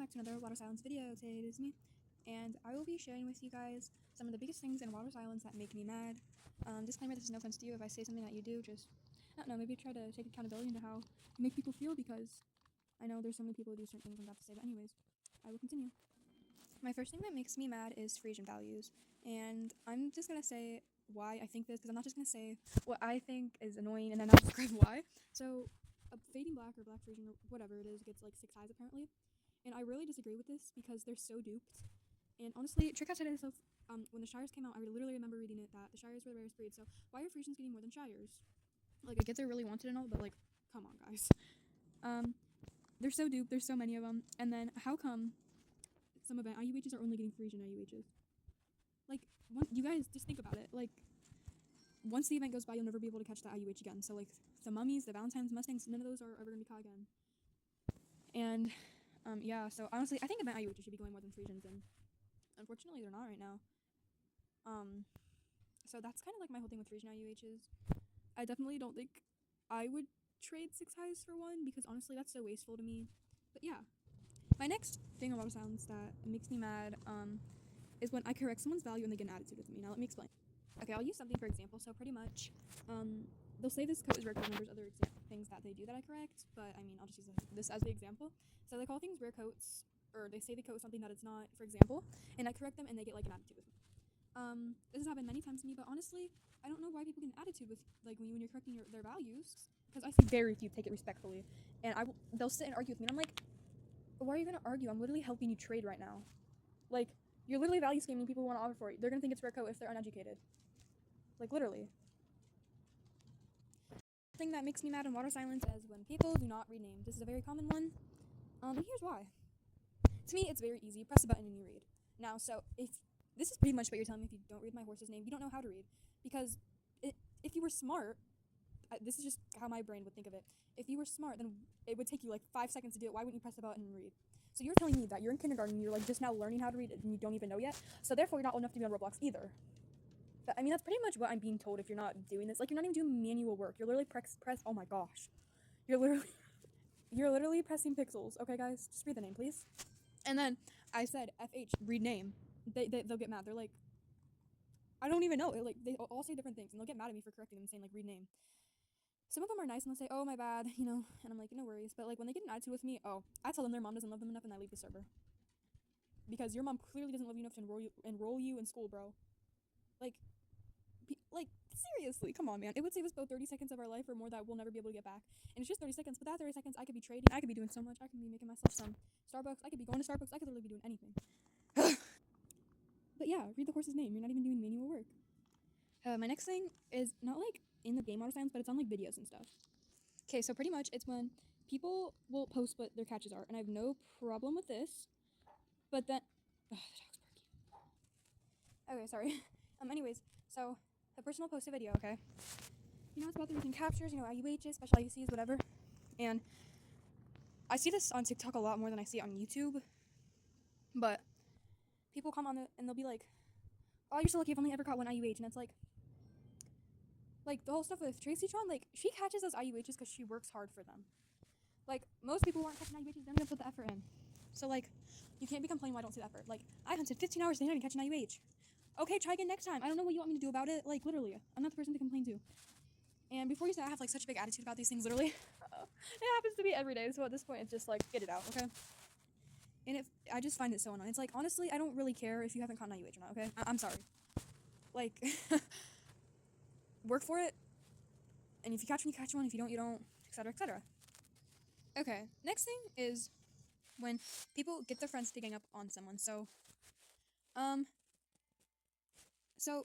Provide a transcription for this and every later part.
back to another Water Silence video. Today it is me, and I will be sharing with you guys some of the biggest things in Water Silence that make me mad. Disclaimer, this is no offense to you if I say something that you do, just, I don't know, maybe try to take accountability into how you make people feel, because I know there's so many people who do certain things I'm about to say, but anyways, I will continue. My first thing that makes me mad is Frisian values, and I'm just gonna say why I think this, because I'm not just gonna say what I think is annoying and then I'll describe why. So, a fading black or black Frisian or whatever it is gets like 6 eyes apparently, and I really disagree with this because they're so duped. And honestly, Trick said it himself. When the Shires came out, I literally remember reading it that the Shires were the rarest breed. So why are Frisians getting more than Shires? Like, I get they're really wanted and all, but like, come on, guys. They're so duped. There's so many of them. And then how come some event IUHs are only getting Frisian IUHs? Like, you guys just think about it. Like, once the event goes by, you'll never be able to catch the IUH again. So like, the Mummies, the Valentines, Mustangs, none of those are ever gonna be caught again. And yeah. So honestly, I think event IUHs should be going more than Frisians, and unfortunately, they're not right now. So that's kind of like my whole thing with Frisian IUHs. I definitely don't think I would trade 6 highs for one, because honestly, that's so wasteful to me. But yeah. My next thing about sounds that makes me mad, is when I correct someone's value and they get an attitude with me. Now let me explain. Okay, I'll use something for example. So pretty much, they'll say this coat is rare coat, and there's other things that they do that I correct, but I mean, I'll just use this as the example. So they call things rare coats, or they say the coat is something that it's not, for example, and I correct them and they get like an attitude with me. This has happened many times to me, but honestly, I don't know why people get an attitude with, like, when you're correcting their values, because I see very few take it respectfully, and they'll sit and argue with me, and I'm like, why are you gonna argue? I'm literally helping you trade right now. Like, you're literally value scamming people who want to offer for it. They're gonna think it's rare coat if they're uneducated. Like, literally. The thing that makes me mad in Water Silence is when people do not read names. This is a very common one. And here's why. To me, it's very easy. You press a button and you read. Now, so if this is pretty much what you're telling me, if you don't read my horse's name, you don't know how to read. Because if you were smart, this is just how my brain would think of it. If you were smart, then it would take you like 5 seconds to do it. Why wouldn't you press the button and read? So you're telling me that you're in kindergarten and you're like just now learning how to read and you don't even know yet. So therefore, you're not old enough to be on Roblox either. But, I mean, that's pretty much what I'm being told if you're not doing this. Like, you're not even doing manual work. You're literally press. Oh my gosh. You're literally pressing pixels. Okay, guys, just read the name, please. And then I said, FH, read name. They'll get mad. They're like, I don't even know. Like, they all say different things, and they'll get mad at me for correcting them and saying, like, read name. Some of them are nice, and they'll say, oh, my bad, and I'm like, no worries. But, like, when they get an attitude with me, I tell them their mom doesn't love them enough, and I leave the server. Because your mom clearly doesn't love you enough to enroll you in school, bro. Like, seriously, come on, man. It would save us both 30 seconds of our life or more that we'll never be able to get back. And it's just 30 seconds, but that 30 seconds, I could be trading, I could be doing so much, I could be making myself some Starbucks, I could be going to Starbucks, I could literally be doing anything. But yeah, read the horse's name. You're not even doing manual work. My next thing is not like in the game Water Silence, but it's on like videos and stuff. Okay, so pretty much it's when people will post what their catches are, and I have no problem with this, but then, the dog's barking. Okay, sorry. Anyways, so the person will post a video, okay? It's about the recent captures, IUHs, special IUCs, whatever. And I see this on TikTok a lot more than I see it on YouTube. But people come on it and they'll be like, oh, you're so lucky, I've only ever caught one IUH. And it's like the whole stuff with Tracy Tron, like, she catches those IUHs because she works hard for them. Like, most people who aren't catching IUHs, they don't even put the effort in. So, like, you can't be complaining why I don't see the effort. Like, I hunted 15 hours today and catch an IUH. Okay, try again next time. I don't know what you want me to do about it. Like, literally, I'm not the person to complain to. And before you say I have like such a big attitude about these things, literally, it happens to me every day. So at this point, it's just like, get it out, okay? And I just find it so annoying. It's like, honestly, I don't really care if you haven't caught an IUH or not, okay? I'm sorry. Like, work for it. And if you catch one, you catch one. If you don't, you don't, etc., etc. Okay, next thing is when people get their friends to gang up on someone. So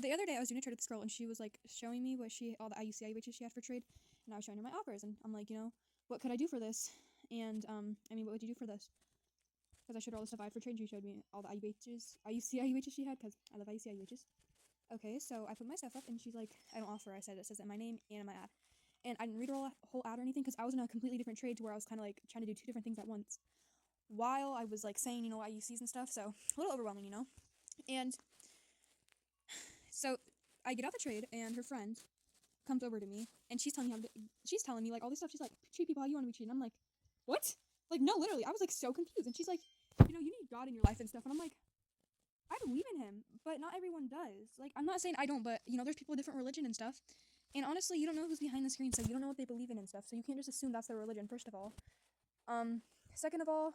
the other day I was doing a trade with this girl, and she was like showing me all the IUC IUHs she had for trade, and I was showing her my offers, and I'm like, what could I do for this? And what would you do for this? Because I showed her all the stuff I had for trade, and she showed me all the IUC IUHs she had, because I love IUC IUHs. Okay, so I put my stuff up, and she's like, I don't offer. I said it says it in my name and in my ad, and I didn't read her whole ad or anything, because I was in a completely different trade to where I was kind of like trying to do 2 different things at once, while I was like saying IUCs and stuff. So a little overwhelming, and. So I get out the trade, and her friend comes over to me, and she's telling me like all this stuff. She's like, treat people how you want to be treated. And I'm like, what? Like, no, literally. I was like so confused, and she's like, you know, you need God in your life and stuff. And I'm like, I believe in him, but not everyone does. Like, I'm not saying I don't, but, you know, there's people with different religion and stuff. And honestly, you don't know who's behind the screen, so you don't know what they believe in and stuff. So you can't just assume that's their religion, first of all. Second of all,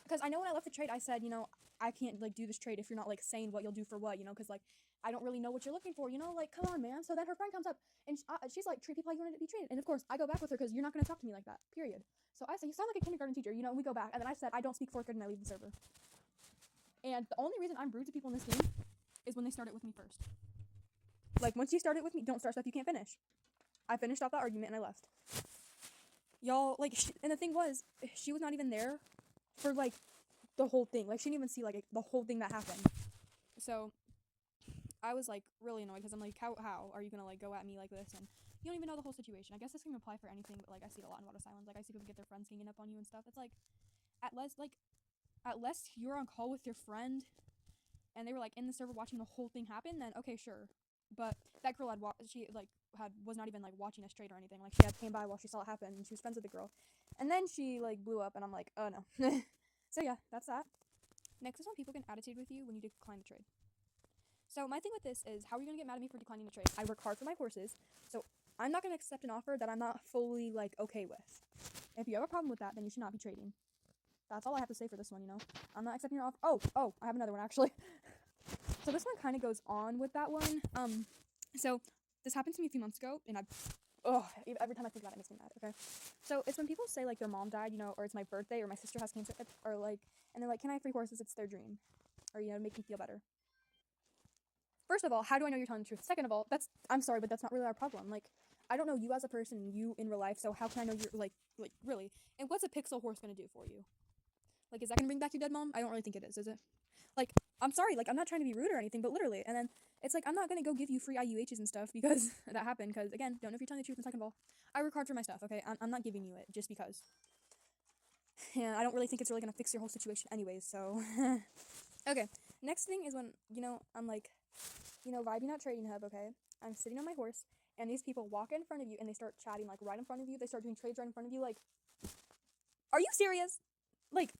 because I know when I left the trade, I said, you know, I can't, like, do this trade if you're not, like, saying what you'll do for what, you know, because, like, I don't really know what you're looking for, you know, like, come on, man. So then her friend comes up, and she's like, treat people how you wanted to be treated. And, of course, I go back with her because you're not going to talk to me like that, period. So I say, you sound like a kindergarten teacher, you know, and we go back. And then I said, I don't speak fourth grade, and I leave the server. And the only reason I'm rude to people in this game is when they start it with me first. Like, once you start it with me, don't start stuff you can't finish. I finished off that argument, and I left. Y'all, like, and the thing was, she was not even there for, like, the whole thing. Like, she didn't even see, like, the whole thing that happened. So, I was, like, really annoyed, because I'm like, how are you gonna, like, go at me like this, and you don't even know the whole situation. I guess this can apply for anything, but, like, I see it a lot in Water Silence. Like, I see people get their friends ganging up on you and stuff. It's like, at least you're on call with your friend, and they were, like, in the server watching the whole thing happen, then, okay, sure. But that girl was not even, like, watching us trade or anything. Like, she had came by while she saw it happen, and she was friends with the girl. And then she, like, blew up, and I'm like, oh, no. So, yeah, that's that. Next is when people get an attitude with you when you decline the trade. So, my thing with this is, how are you going to get mad at me for declining the trade? I work hard for my horses, so I'm not going to accept an offer that I'm not fully, like, okay with. If you have a problem with that, then you should not be trading. That's all I have to say for this one, you know? I'm not accepting your offer. Oh, I have another one, actually. So this one kind of goes on with that one. So this happened to me a few months ago, and every time I think about it, it makes me mad, okay? So it's when people say, like, their mom died, you know, or it's my birthday, or my sister has cancer, or, like, and they're like, can I have 3 horses? It's their dream. Or, you know, make me feel better. First of all, how do I know you're telling the truth? Second of all, I'm sorry, but that's not really our problem. Like, I don't know you as a person, you in real life, so how can I know you're, like, really? And what's a pixel horse gonna do for you? Like, is that gonna bring back your dead mom? I don't really think it is it? Like, I'm sorry, like, I'm not trying to be rude or anything, but literally, and then, it's like, I'm not gonna go give you free IUHs and stuff, because that happened, because, again, don't know if you're telling the truth, and second of all, I work hard for my stuff, okay? I'm not giving you it, just because. And I don't really think it's really gonna fix your whole situation anyways, so. Okay, next thing is when, you know, I'm like, you know, vibing at Trading Hub, okay? I'm sitting on my horse, and these people walk in front of you, and they start chatting, like, right in front of you, they start doing trades right in front of you, like, are you serious? Like,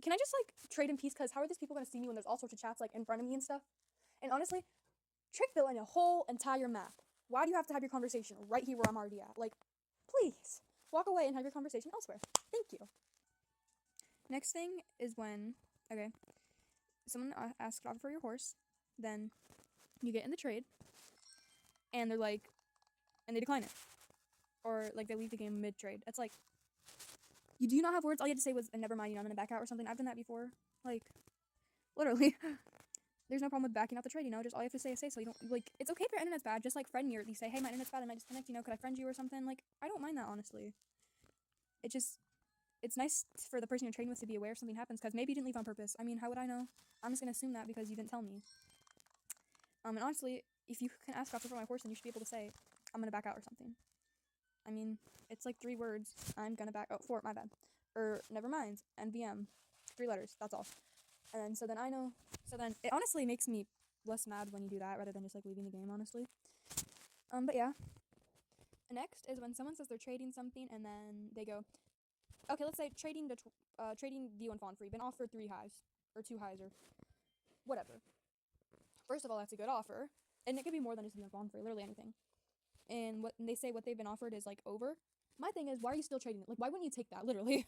can I just, like, trade in peace? Because how are these people going to see me when there's all sorts of chats, like, in front of me and stuff? And honestly, trick fill in a whole entire map. Why do you have to have your conversation right here where I'm already at? Like, please, walk away and have your conversation elsewhere. Thank you. Next thing is when, okay, someone asks to offer for your horse, then you get in the trade, and they're like, and they decline it. Or, like, they leave the game mid-trade. It's like, you do not have words. All you had to say was, never mind, you know, I'm gonna back out or something. I've done that before. Like, literally. There's no problem with backing out the trade, you know? Just all you have to say is say so. You don't, like, it's okay if your internet's bad. Just, like, friend me, or at least say, hey, my internet's bad, I might disconnect, you know? Could I friend you or something? Like, I don't mind that, honestly. It's nice for the person you're trading with to be aware if something happens, because maybe you didn't leave on purpose. I mean, how would I know? I'm just gonna assume that because you didn't tell me. And honestly, if you can ask offer for my horse, then you should be able to say, I'm gonna back out or something. I mean, it's like 3 words. I'm gonna back out. 4, my bad. Or, never mind. NVM. 3 letters. That's all. And then, so then I know. So then, it honestly makes me less mad when you do that rather than just, like, leaving the game, honestly. But yeah. Next is when someone says they're trading something and then they go, okay, let's say trading D1 fawn free. Been offered 3 highs. Or 2 highs or whatever. First of all, that's a good offer. And it could be more than just D1 fawn free. Literally anything. And they say what they've been offered is, like, over. My thing is, why are you still trading it? Like, why wouldn't you take that, literally?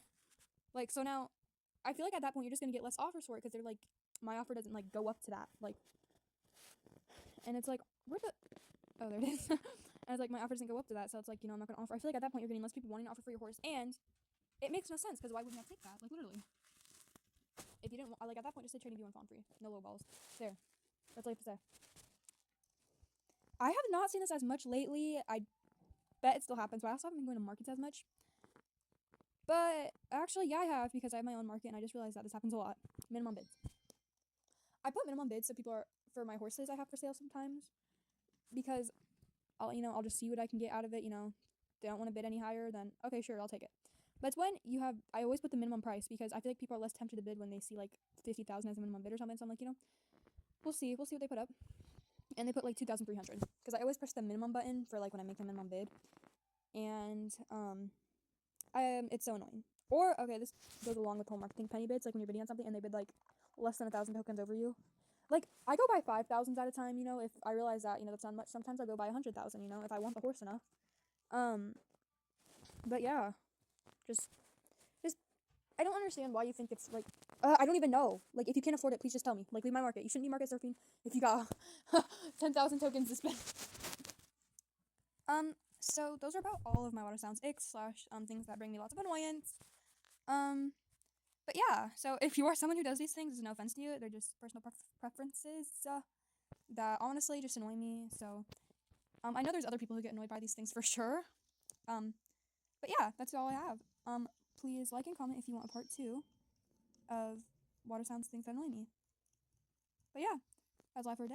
Like, so now, I feel like at that point, you're just gonna get less offers for it, because they're like, my offer doesn't, like, go up to that, like, and it's like, oh, there it is. And it's like, my offer doesn't go up to that, so it's like, you know, I'm not gonna offer. I feel like at that point, you're getting less people wanting to offer for your horse, and it makes no sense, because why wouldn't I take that? Like, literally. If you didn't, like, at that point, just say trading V1 fawn free. No low balls. There. That's all you have to say. I have not seen this as much lately. I bet it still happens, but I also haven't been going to markets as much. But actually, yeah, I have, because I have my own market, and I just realized that this happens a lot. Minimum bids. I put minimum bids so people are, for my horses I have for sale sometimes, because I'll just see what I can get out of it, you know. If they don't want to bid any higher, then okay, sure, I'll take it. But it's when I always put the minimum price, because I feel like people are less tempted to bid when they see, like, 50,000 as a minimum bid or something, so I'm like, you know, we'll see what they put up. And they put, like, 2,300, because I always press the minimum button for, like, when I make the minimum bid, and it's so annoying. Or, okay, this goes along with whole marketing penny bids, like when you're bidding on something and they bid, like, less than 1,000 tokens over you. Like, I go buy 5,000s at a time, you know, if I realize that, you know, that's not much. Sometimes I go buy 100,000, you know, if I want the horse enough. But yeah, just, I don't understand why you think it's, like, I don't even know. Like, if you can't afford it, please just tell me. Like, leave my market. You shouldn't be market surfing if you got 10,000 tokens to spend. So those are about all of my water sounds, things that bring me lots of annoyance. But yeah, so if you are someone who does these things, there's no offense to you, they're just personal preferences, that honestly just annoy me, so, I know there's other people who get annoyed by these things for sure, but yeah, that's all I have. Please like and comment if you want a part 2 of water sounds, things that annoy me. But yeah, that's all for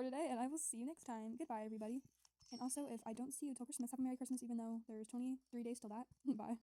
today, and I will see you next time. Goodbye, everybody. And also, if I don't see you till Christmas, have a Merry Christmas, even though there's 23 days till that. Bye.